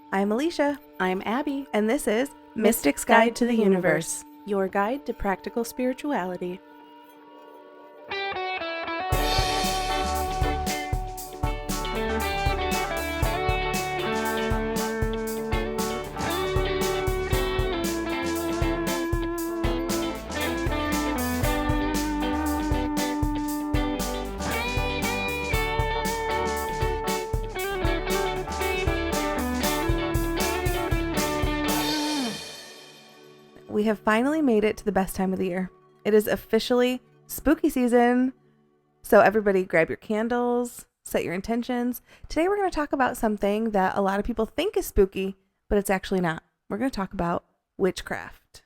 I'm Alicia, I'm Abbey, and this is Mystic's Guide to the Universe, your guide to practical spirituality. We have finally made it to the best time of the year. It is officially spooky season, so everybody grab your candles, set your intentions. Today we're going to talk about something that a lot of people think is spooky, but it's actually not. We're going to talk about witchcraft.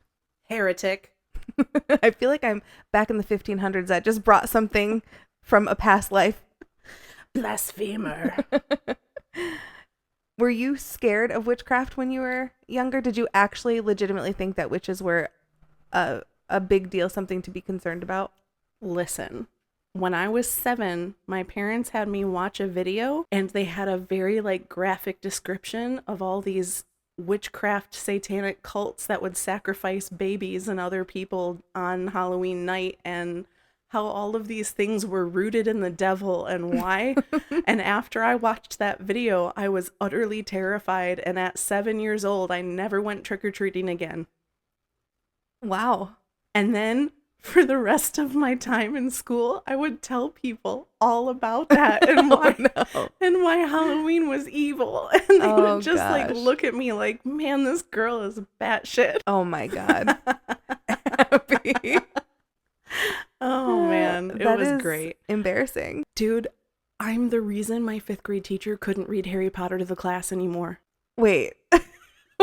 Heretic. I feel like I'm back in the 1500s. I just brought something from a past life. Blasphemer. Were you scared of witchcraft when you were younger? Did you actually legitimately think that witches were a big deal, something to be concerned about? Listen, when I was 7, my parents had me watch a video and they had a very graphic description of all these witchcraft satanic cults that would sacrifice babies and other people on Halloween night, and how all of these things were rooted in the devil and why. And after I watched that video, I was utterly terrified. And at 7 years old, I never went trick-or-treating again. Wow. And then for the rest of my time in school, I would tell people all about that and why, and why Halloween was evil. And they would just look at me like, man, this girl is batshit. Oh my God. Abby. Oh man, it was great. Embarrassing. Dude, I'm the reason my 5th grade teacher couldn't read Harry Potter to the class anymore. Wait.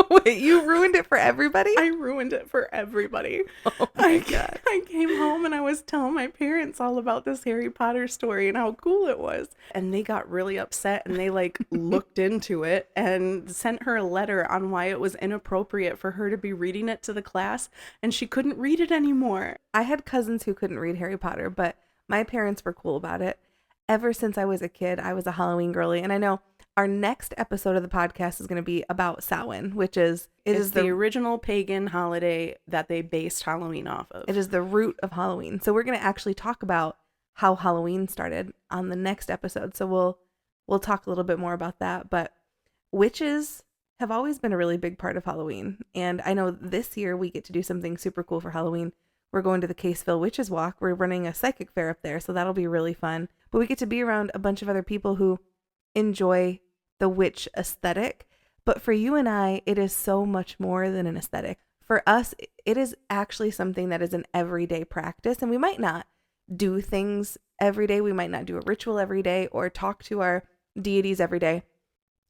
Wait, you ruined it for everybody? I ruined it for everybody. Oh my God. I came home and I was telling my parents all about this Harry Potter story and how cool it was. And they got really upset and they looked into it and sent her a letter on why it was inappropriate for her to be reading it to the class, and she couldn't read it anymore. I had cousins who couldn't read Harry Potter, but my parents were cool about it. Ever since I was a kid, I was a Halloween girly, and I know our next episode of the podcast is going to be about Samhain, which is the original pagan holiday that they based Halloween off of. It is the root of Halloween. So we're going to actually talk about how Halloween started on the next episode. So we'll talk a little bit more about that. But witches have always been a really big part of Halloween. And I know this year we get to do something super cool for Halloween. We're going to the Caseville Witches Walk. We're running a psychic fair up there, so that'll be really fun. But we get to be around a bunch of other people who enjoy the witch aesthetic. But for you and I, it is so much more than an aesthetic. For us, it is actually something that is an everyday practice. And we might not do things every day. We might not do a ritual every day or talk to our deities every day.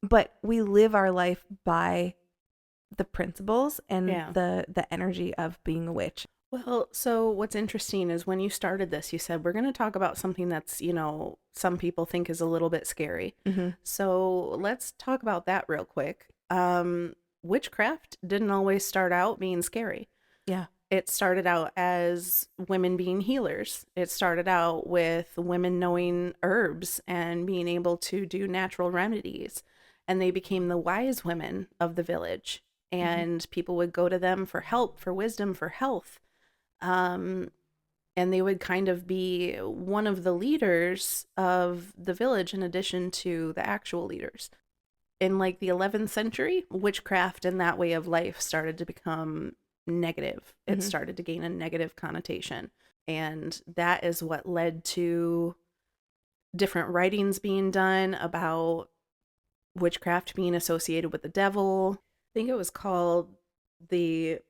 But we live our life by the principles and the energy of being a witch. Well, so what's interesting is when you started this, you said, we're going to talk about something that's, some people think is a little bit scary. Mm-hmm. So let's talk about that real quick. Witchcraft didn't always start out being scary. Yeah. It started out as women being healers. It started out with women knowing herbs and being able to do natural remedies. And they became the wise women of the village. And people would go to them for help, for wisdom, for health. And they would kind of be one of the leaders of the village in addition to the actual leaders. In the 11th century, witchcraft and that way of life started to become negative. It started to gain a negative connotation. And that is what led to different writings being done about witchcraft being associated with the devil. I think it was called the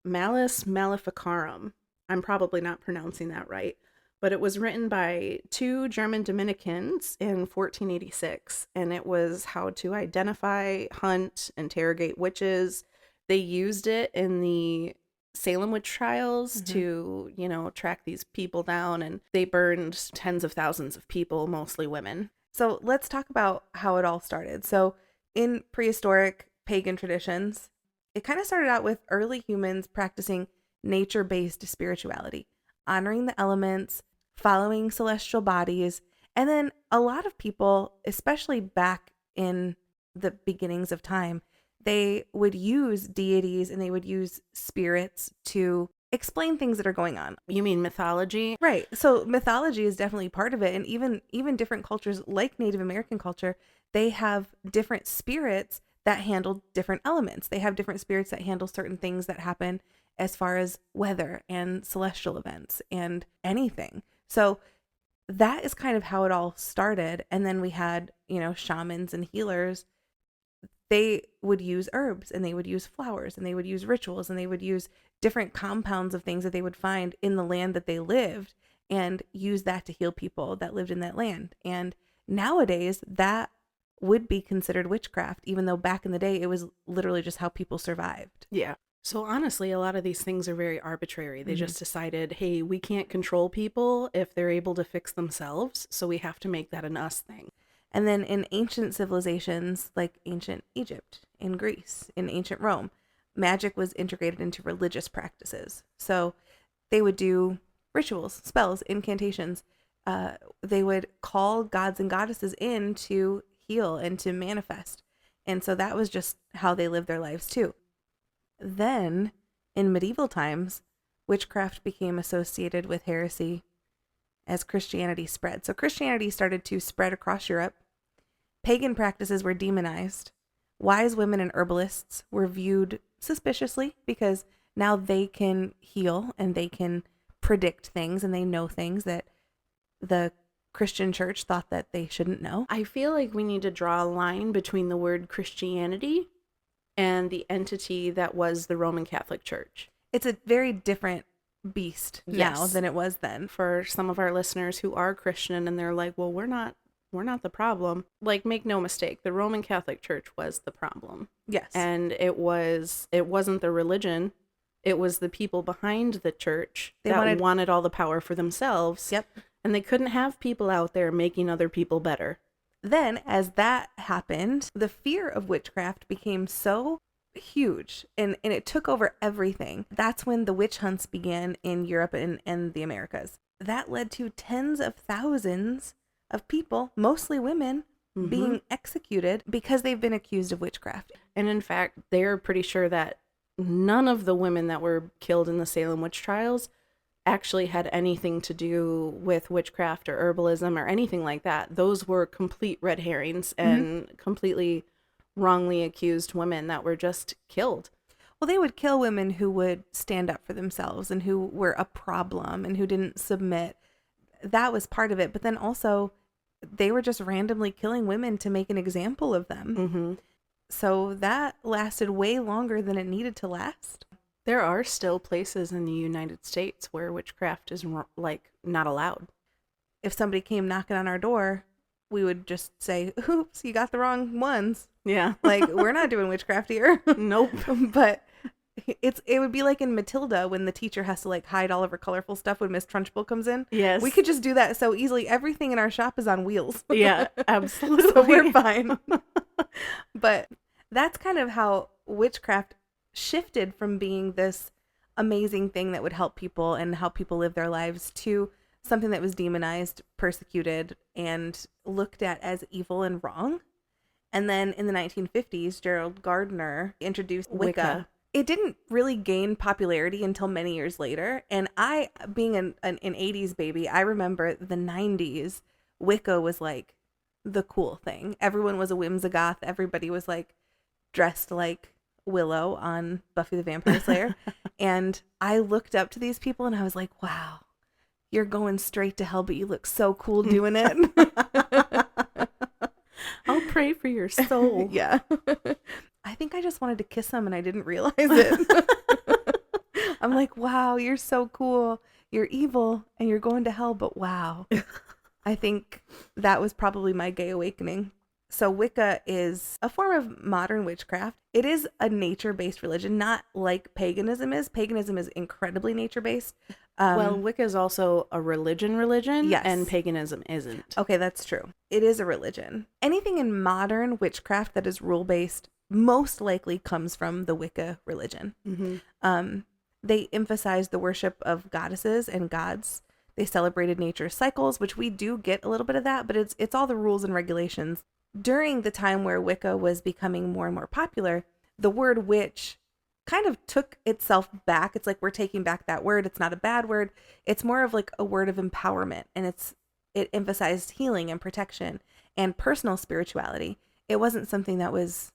Malus Maleficarum. I'm probably not pronouncing that right, but it was written by 2 German Dominicans in 1486, and it was how to identify, hunt, interrogate witches. They used it in the Salem witch trials to, track these people down, and they burned tens of thousands of people, mostly women. So let's talk about how it all started. So in prehistoric pagan traditions, it kind of started out with early humans practicing nature-based spirituality, honoring the elements, following celestial bodies, and then a lot of people, especially back in the beginnings of time, they would use deities and they would use spirits to explain things that are going on. You mean mythology? Right. So mythology is definitely part of it. And even different cultures like Native American culture, they have different spirits that handle different elements. They have different spirits that handle certain things that happen as far as weather and celestial events and anything. So that is kind of how it all started. And then we had, shamans and healers. They would use herbs and they would use flowers and they would use rituals and they would use different compounds of things that they would find in the land that they lived and use that to heal people that lived in that land. And nowadays that would be considered witchcraft, even though back in the day it was literally just how people survived. Yeah. So honestly, a lot of these things are very arbitrary. They just decided, hey, we can't control people if they're able to fix themselves, so we have to make that an us thing. And then in ancient civilizations like ancient Egypt, in Greece, in ancient Rome, magic was integrated into religious practices. So they would do rituals, spells, incantations. They would call gods and goddesses in to heal and to manifest. And so that was just how they lived their lives too. Then in medieval times, witchcraft became associated with heresy as Christianity spread. So Christianity started to spread across Europe. Pagan practices were demonized. Wise women and herbalists were viewed suspiciously because now they can heal and they can predict things and they know things that the Christian church thought that they shouldn't know. I feel like we need to draw a line between the word Christianity and the entity that was the Roman Catholic Church. It's a very different beast now than it was then. For some of our listeners who are Christian and they're like, well, we're not the problem. Like, make no mistake, the Roman Catholic Church was the problem. Yes. And it wasn't the religion. It was the people behind the church that wanted all the power for themselves. Yep. And they couldn't have people out there making other people better. Then, as that happened, the fear of witchcraft became so huge and it took over everything. That's when the witch hunts began in Europe and the Americas. That led to tens of thousands of people, mostly women, being executed because they've been accused of witchcraft. And in fact, they're pretty sure that none of the women that were killed in the Salem witch trials actually had anything to do with witchcraft or herbalism or anything like that. Those were complete red herrings and completely wrongly accused women that were just killed. Well, they would kill women who would stand up for themselves and who were a problem and who didn't submit. That was part of it. But then also they were just randomly killing women to make an example of them. So that lasted way longer than it needed to last. There are still places in the United States where witchcraft is not allowed. If somebody came knocking on our door, we would just say, oops, you got the wrong ones. Yeah. Like, we're not doing witchcraft here. Nope. But it would be like in Matilda when the teacher has to like hide all of her colorful stuff when Miss Trunchbull comes in. Yes. We could just do that so easily. Everything in our shop is on wheels. Yeah, absolutely. So we're fine. But that's kind of how witchcraft shifted from being this amazing thing that would help people and help people live their lives to something that was demonized, persecuted, and looked at as evil and wrong. And then in the 1950s, Gerald Gardner introduced Wicca. It didn't really gain popularity until many years later. And I, being an 80s baby, I remember the 90s, Wicca was like the cool thing. Everyone was a whimsigoth. Everybody was like dressed like Willow on Buffy the Vampire Slayer. And I looked up to these people and I was like, wow, you're going straight to hell, but you look so cool doing it. I'll pray for your soul. Yeah. I think I just wanted to kiss him and I didn't realize it. I'm like, wow, you're so cool. You're evil and you're going to hell, but wow. I think that was probably my gay awakening. So Wicca is a form of modern witchcraft. It is a nature-based religion, not like paganism is. Paganism is incredibly nature-based. Well, Wicca is also a religion, yes. And paganism isn't. Okay, that's true. It is a religion. Anything in modern witchcraft that is rule-based most likely comes from the Wicca religion. They emphasized the worship of goddesses and gods. They celebrated nature's cycles, which we do get a little bit of that, but it's all the rules and regulations during the time where Wicca was becoming more and more popular, the word witch kind of took itself back. It's like we're taking back that word. It's not a bad word. It's more of like a word of empowerment, and it emphasized healing and protection and personal spirituality. It wasn't something that was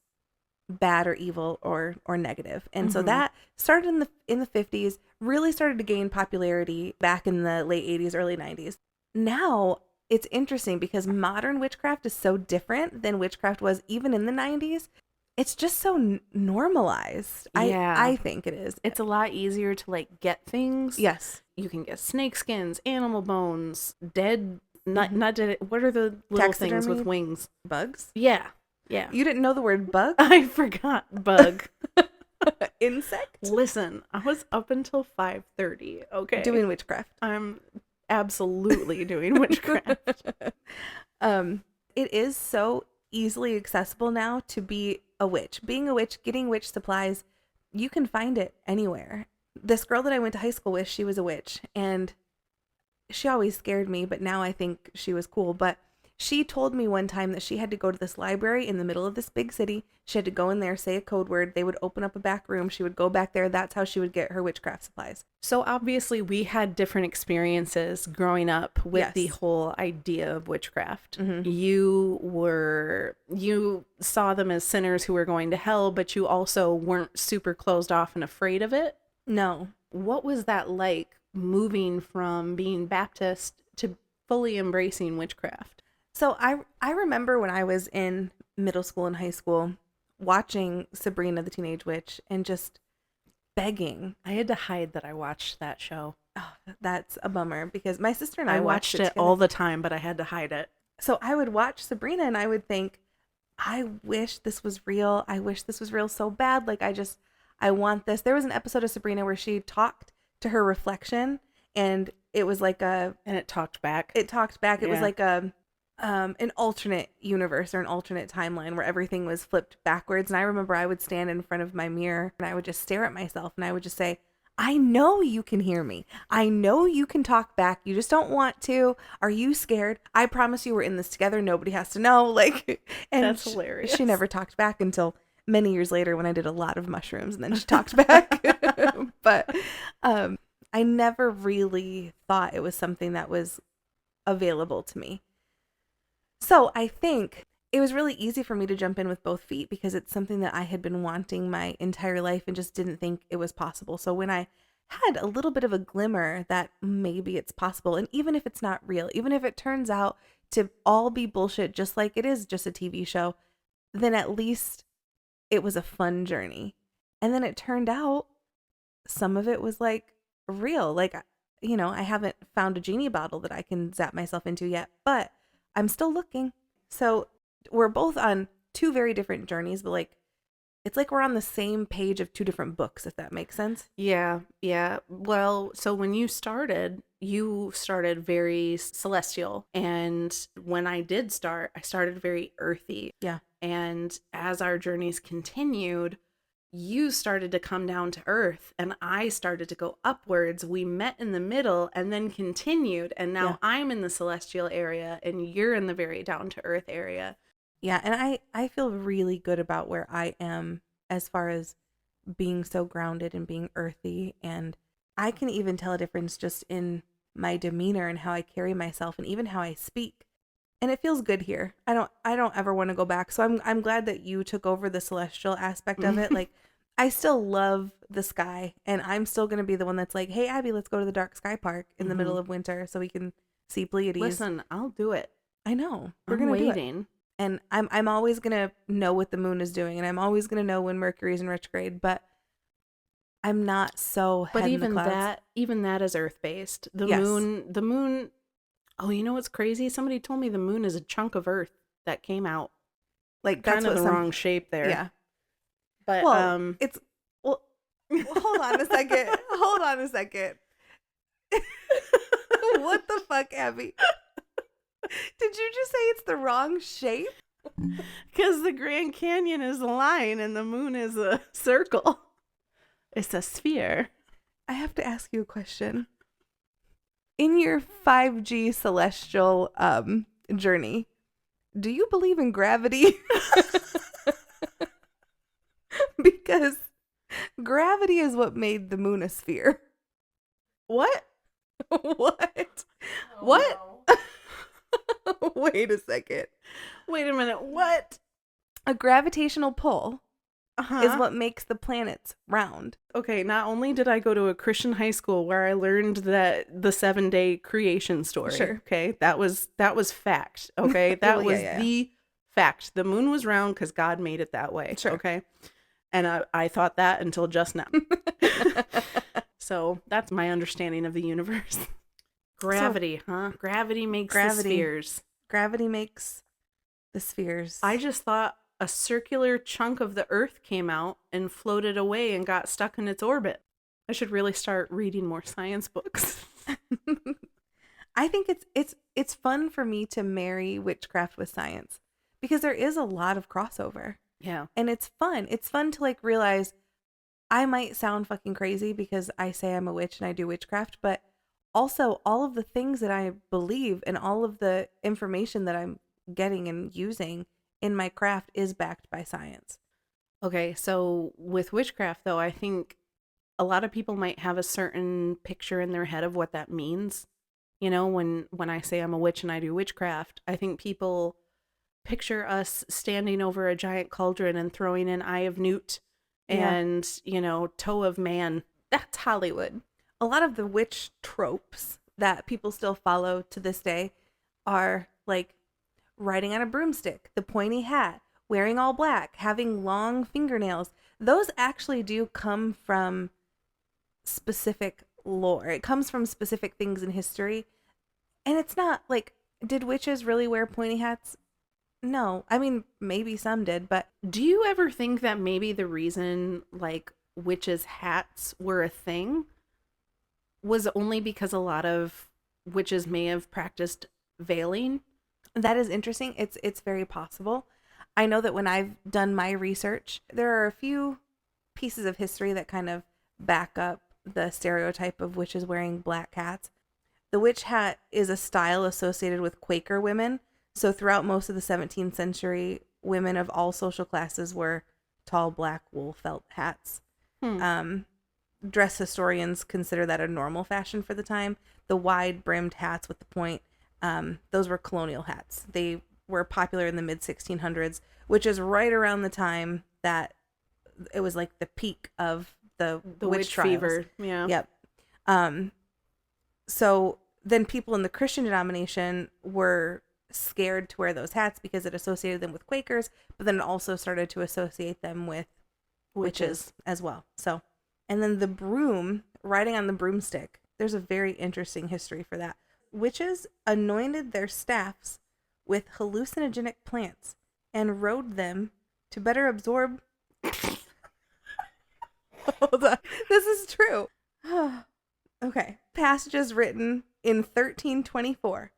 bad or evil or negative. And so that started in the 50s, really started to gain popularity back in the late 80s, early 90s. Now it's interesting because modern witchcraft is so different than witchcraft was even in the 90s. It's just so normalized. Yeah. I think it is. It's a lot easier to like get things. Yes. You can get snake skins, animal bones, dead, not dead. What are the little things with wings? Bugs? Yeah. Yeah. You didn't know the word bug? I forgot bug. Insect? Listen, I was up until 5:30, okay? Doing witchcraft. I'm absolutely doing witchcraft. It is so easily accessible now to be a witch. Being a witch, getting witch supplies, you can find it anywhere. This girl that I went to high school with, she was a witch, and she always scared me, but now I think she was cool. But she told me one time that she had to go to this library in the middle of this big city. She had to go in there, say a code word. They would open up a back room. She would go back there. That's how she would get her witchcraft supplies. So obviously we had different experiences growing up with Yes. the whole idea of witchcraft. Mm-hmm. You saw them as sinners who were going to hell, but you also weren't super closed off and afraid of it. No. What was that like, moving from being Baptist to fully embracing witchcraft? So I remember when I was in middle school and high school watching Sabrina the Teenage Witch and just begging. I had to hide that I watched that show. Oh, that's a bummer because my sister and I watched it together all the time, but I had to hide it. So I would watch Sabrina and I would think, I wish this was real. I wish this was real so bad. Like I want this. There was an episode of Sabrina where she talked to her reflection and it was like and it talked back. It talked back. It was Yeah. like an alternate universe or an alternate timeline where everything was flipped backwards. And I remember I would stand in front of my mirror and I would just stare at myself and I would just say, I know you can hear me. I know you can talk back. You just don't want to. Are you scared? I promise you we're in this together. Nobody has to know. Like, and That's hilarious. She never talked back until many years later when I did a lot of mushrooms and then she talked back. But I never really thought it was something that was available to me. So I think it was really easy for me to jump in with both feet because it's something that I had been wanting my entire life and just didn't think it was possible. So when I had a little bit of a glimmer that maybe it's possible, and even if it's not real, even if it turns out to all be bullshit, just like it is just a TV show, then at least it was a fun journey. And then it turned out some of it was like real. Like, you know, I haven't found a genie bottle that I can zap myself into yet, but I'm still looking. So we're both on two very different journeys, but like, it's like we're on the same page of two different books, if that makes sense. Yeah. Well, so when you started very celestial. And when I did start, I started very earthy. Yeah. And as our journeys continued, you started to come down to earth and I started to go upwards. We met in the middle and then continued. And now I'm in the celestial area and you're in the very down to earth area. Yeah. And I feel really good about where I am as far as being so grounded and being earthy. And I can even tell a difference just in my demeanor and how I carry myself and even how I speak. And it feels good here. I don't ever want to go back. So I'm glad that you took over the celestial aspect of it. Like, I still love the sky, and I'm still going to be the one that's like, hey, Abby, let's go to the dark sky park in the middle of winter so we can see Pleiades. Listen, I'll do it. I know. We're going to do it. And I'm always going to know what the moon is doing, and I'm always going to know when Mercury's in retrograde, but I'm not so head But in the clouds. even that is earth-based. The Yes. moon. Oh, you know what's crazy? Somebody told me the moon is a chunk of Earth that came out. Like, that's Kind of what the wrong shape there. Yeah. But Well, it's hold on a second. Hold on a second. What the fuck, Abby? Did you just say it's the wrong shape? because the Grand Canyon is a line and the moon is a circle. It's a sphere. I have to ask you a question. In your 5G celestial journey, do you believe in gravity? Because gravity is what made the moon a sphere. What? What? Oh, What? No. Wait a second. Wait a minute. What? A gravitational pull Uh-huh. is what makes the planets round. Okay, not only did I go to a Christian high school where I learned that the 7-day creation story. Sure. Okay, that was fact. Okay, that Well, was yeah. the fact. The moon was round because God made it that way. Sure. Okay, and I thought that until just now. So that's my understanding of the universe. Gravity, huh? Gravity makes the spheres. Gravity makes the spheres. I just thought a circular chunk of the Earth came out and floated away and got stuck in its orbit. I should really start reading more science books. I think it's fun for me to marry witchcraft with science because there is a lot of crossover. Yeah. And it's fun. It's fun to like realize I might sound fucking crazy because I say I'm a witch and I do witchcraft, but also all of the things that I believe and all of the information that I'm getting and using in my craft is backed by science. Okay, so with witchcraft, though, I think a lot of people might have a certain picture in their head of what that means. You know, when I say I'm a witch and I do witchcraft, I think people picture us standing over a giant cauldron and throwing an eye of newt and, you know, toe of man. That's Hollywood. A lot of the witch tropes that people still follow to this day are like riding on a broomstick, the pointy hat, wearing all black, having long fingernails. Those actually do come from specific lore. It comes from specific things in history. And it's not like, did witches really wear pointy hats? No. I mean, maybe some did, but do you ever think that maybe the reason like witches' hats were a thing was only because a lot of witches may have practiced veiling? That is interesting. It's very possible. I know that when I've done my research, there are a few pieces of history that kind of back up the stereotype of witches wearing black hats. The witch hat is a style associated with Quaker women. So throughout most of the 17th century, women of all social classes wore tall black wool felt hats. Dress historians consider that a normal fashion for the time. The wide brimmed hats with the point, those were colonial hats. They were popular in the mid 1600s, which is right around the time that it was like the peak of the witch trials. Fever. Yeah. Yep. So then people in the Christian denomination were scared to wear those hats because it associated them with Quakers, but then it also started to associate them with witches as well. So, and then the broom, riding on the broomstick, there's a very interesting history for that. Witches anointed their staffs with hallucinogenic plants and rode them to better absorb. Hold on. This is true. Okay. Passages written in 1324.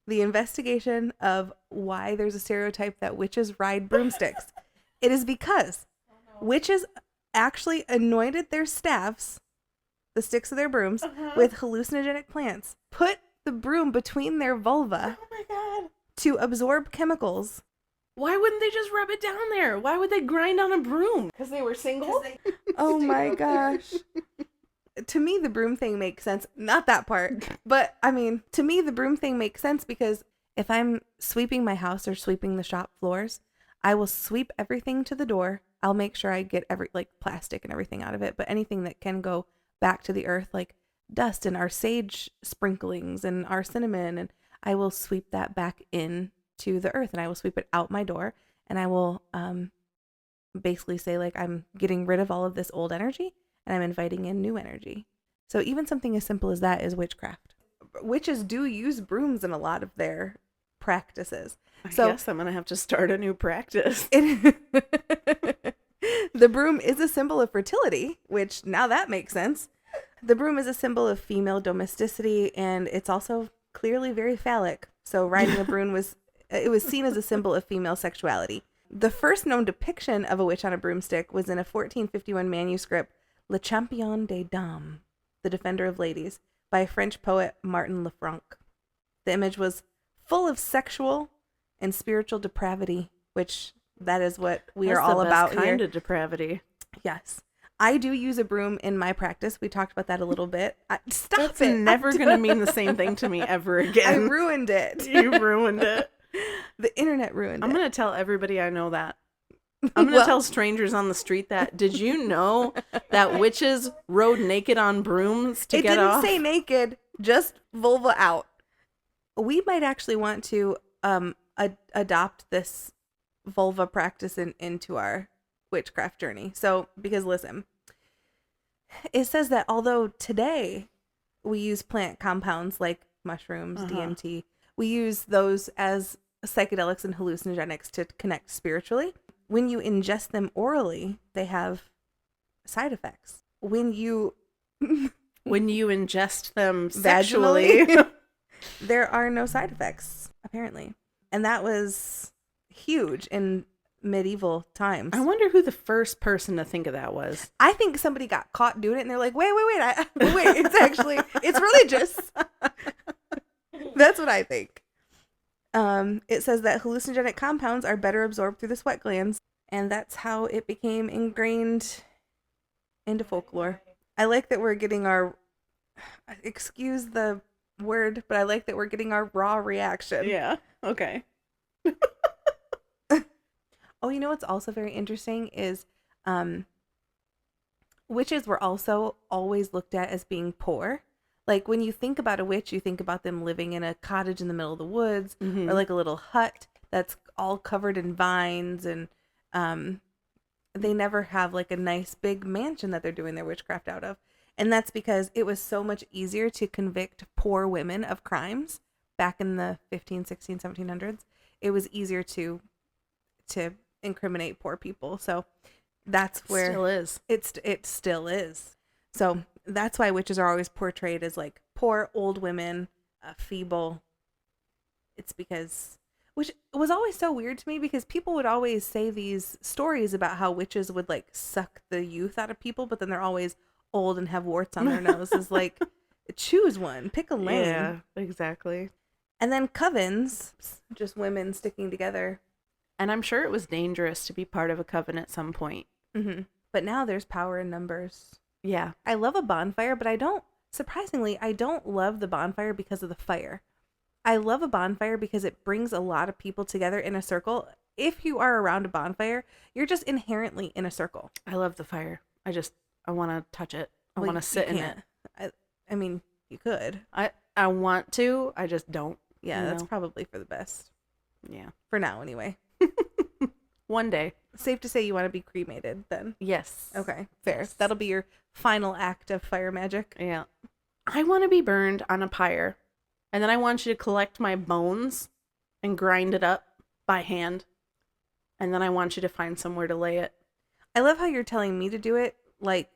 The investigation of why there's a stereotype that witches ride broomsticks. It is because witches actually anointed their staffs, the sticks of their brooms, with hallucinogenic plants, put the broom between their vulva to absorb chemicals. Why wouldn't they just rub it down there? Why would they grind on a broom? Because they were single? Oh my gosh. To me, the broom thing makes sense. Not that part. But, I mean, to me, the broom thing makes sense because if I'm sweeping my house or sweeping the shop floors, I will sweep everything to the door. I'll make sure I get plastic and everything out of it. But anything that can go back to the earth, like dust and our sage sprinklings and our cinnamon, and I will sweep that back in to the earth, and I will sweep it out my door, and I will basically say like I'm getting rid of all of this old energy and I'm inviting in new energy. So even something as simple as that is witchcraft. Witches do use brooms in a lot of their practices. I guess I'm gonna have to start a new practice. The broom is a symbol of fertility, which now that makes sense. The broom is a symbol of female domesticity, and it's also clearly very phallic. So riding a broom was seen as a symbol of female sexuality. The first known depiction of a witch on a broomstick was in a 1451 manuscript, Le Champion des Dames, The Defender of Ladies, by French poet Martin Lefranc. The image was full of sexual and spiritual depravity, which that is what we That's are all the best about kind here. of depravity. Yes. I do use a broom in my practice. We talked about that a little bit. Stop That's it. never going to mean the same thing to me ever I again. ruined it. You ruined it. The internet ruined I'm it. going to tell everybody I know that. I'm going to tell strangers on the street that. Did you know that witches rode naked on brooms to get off? It didn't say naked, just vulva out. We might actually want to adopt this vulva practice into our witchcraft journey. So, because listen, it says that although today we use plant compounds like mushrooms, DMT, we use those as psychedelics and hallucinogenics to connect spiritually. When you ingest them orally, they have side effects. When you ingest them sexually, there are no side effects, apparently. And that was huge in medieval times. I wonder who the first person to think of that was. I think somebody got caught doing it and they're like, wait, it's religious. That's what I think. It says that hallucinogenic compounds are better absorbed through the sweat glands, and that's how it became ingrained into folklore. I like that we're getting our, excuse the word, but I like that we're getting our raw reaction. Yeah, okay. Oh, you know what's also very interesting is witches were also always looked at as being poor. Like when you think about a witch, you think about them living in a cottage in the middle of the woods, or like a little hut that's all covered in vines, and they never have like a nice big mansion that they're doing their witchcraft out of. And that's because it was so much easier to convict poor women of crimes back in the 15, 16, 1700s. It was easier to incriminate poor people. So that's where it still is. So that's why witches are always portrayed as like poor old women, feeble. It's because, which was always so weird to me, because people would always say these stories about how witches would like suck the youth out of people, but then they're always old and have warts on their noses. Like, choose one, pick a lane. Yeah, exactly. And then covens, just women sticking together. And I'm sure it was dangerous to be part of a coven at some point. Mm-hmm. But now there's power in numbers. Yeah. I love a bonfire, but I don't love the bonfire because of the fire. I love a bonfire because it brings a lot of people together in a circle. If you are around a bonfire, you're just inherently in a circle. I love the fire. I want to touch it. I want to sit in it. I mean, you could. I want to. I just don't. Yeah, that's probably for the best. Yeah. For now, anyway. One day. Safe to say you want to be cremated then. Yes. Okay, fair. Yes. That'll be your final act of fire magic. Yeah. I want to be burned on a pyre, and then I want you to collect my bones and grind it up by hand, and then I want you to find somewhere to lay it. I love how you're telling me to do it like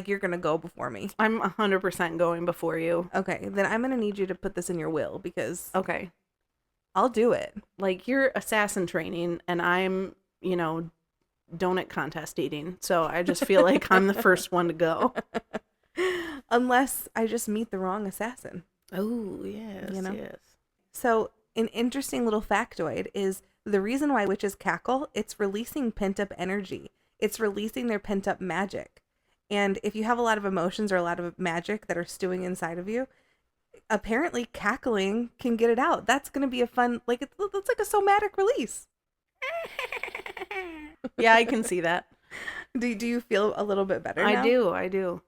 you're going to go before me. I'm 100% going before you. Okay, then I'm going to need you to put this in your will, because okay, I'll do it. Like, you're assassin training and I'm, donut contest eating. So I just feel like I'm the first one to go. Unless I just meet the wrong assassin. Oh, yes, yes. So an interesting little factoid is the reason why witches cackle, it's releasing pent-up energy. It's releasing their pent-up magic. And if you have a lot of emotions or a lot of magic that are stewing inside of you, apparently cackling can get it out. That's going to be a fun, like, it's like a somatic release. Yeah, I can see that. Do you feel a little bit better now? I do.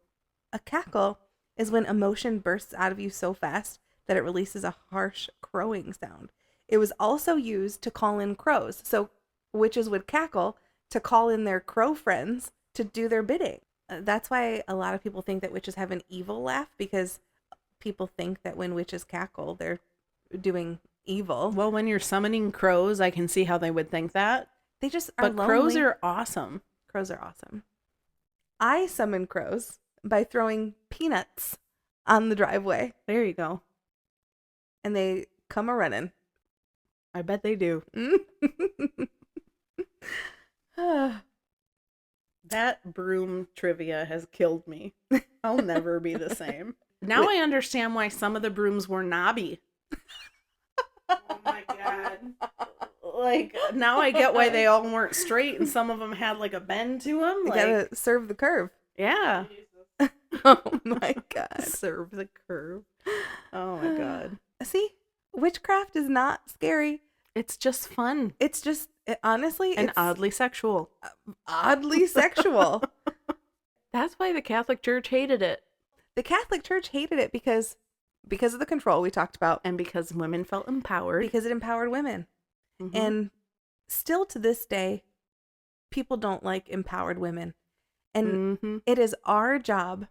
A cackle is when emotion bursts out of you so fast that it releases a harsh crowing sound. It was also used to call in crows. So witches would cackle to call in their crow friends to do their bidding. That's why a lot of people think that witches have an evil laugh, because people think that when witches cackle, they're doing evil. Well, when you're summoning crows, I can see how they would think that. They just are lonely. Crows are awesome. Crows are awesome. I summon crows by throwing peanuts on the driveway. There you go. And they come a-running. I bet they do. That broom trivia has killed me. I'll never be the same. Now I understand why some of the brooms were knobby. Oh my God. Like, now I get why they all weren't straight and some of them had like a bend to them. You Like, gotta serve the curve. yeah. Oh my God. Serve the curve. Oh my God. See, witchcraft is not scary. It's just fun. It's just, honestly, And it's oddly sexual. oddly sexual. That's why the Catholic Church hated it. The Catholic Church hated it because of the control we talked about. And because women felt empowered. Because it empowered women. Mhm. And still to this day, people don't like empowered women. And it is our job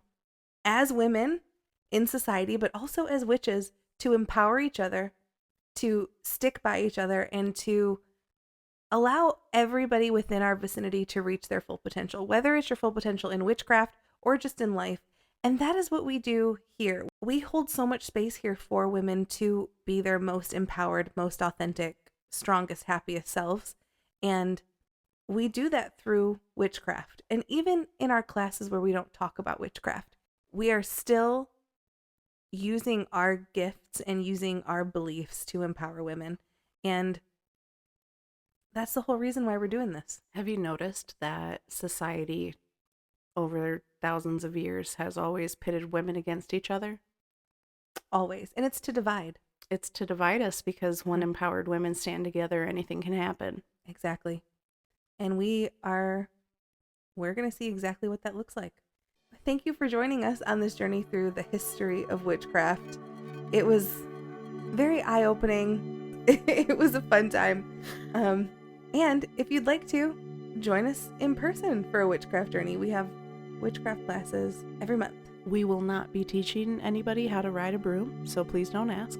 as women in society, but also as witches, to empower each other, to stick by each other, and to allow everybody within our vicinity to reach their full potential, whether it's your full potential in witchcraft or just in life. And that is what we do here. We hold so much space here for women to be their most empowered, most authentic, strongest, happiest selves. And we do that through witchcraft. And even in our classes where we don't talk about witchcraft, we are still using our gifts and using our beliefs to empower women. And that's the whole reason why we're doing this. Have you noticed that society over thousands of years has always pitted women against each other? Always. And it's to divide. It's to divide us, because when empowered women stand together, anything can happen. Exactly. And we're going to see exactly what that looks like. Thank you for joining us on this journey through the history of witchcraft. It was very eye-opening. It was a fun time. And if you'd like to, join us in person for a witchcraft journey. We have witchcraft classes every month. We will not be teaching anybody how to ride a broom, so please don't ask.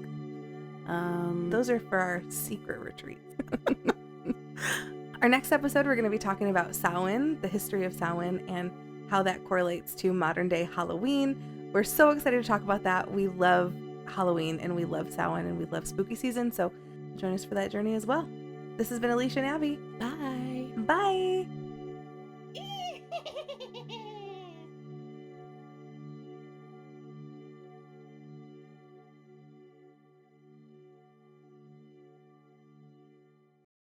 Those are for our secret retreats. Our next episode, we're going to be talking about Samhain, the history of Samhain, and how that correlates to modern day Halloween. We're so excited to talk about that. We love Halloween, and we love Samhain, and we love spooky season. So join us for that journey as well. This has been Alicia and Abby. Bye. Bye.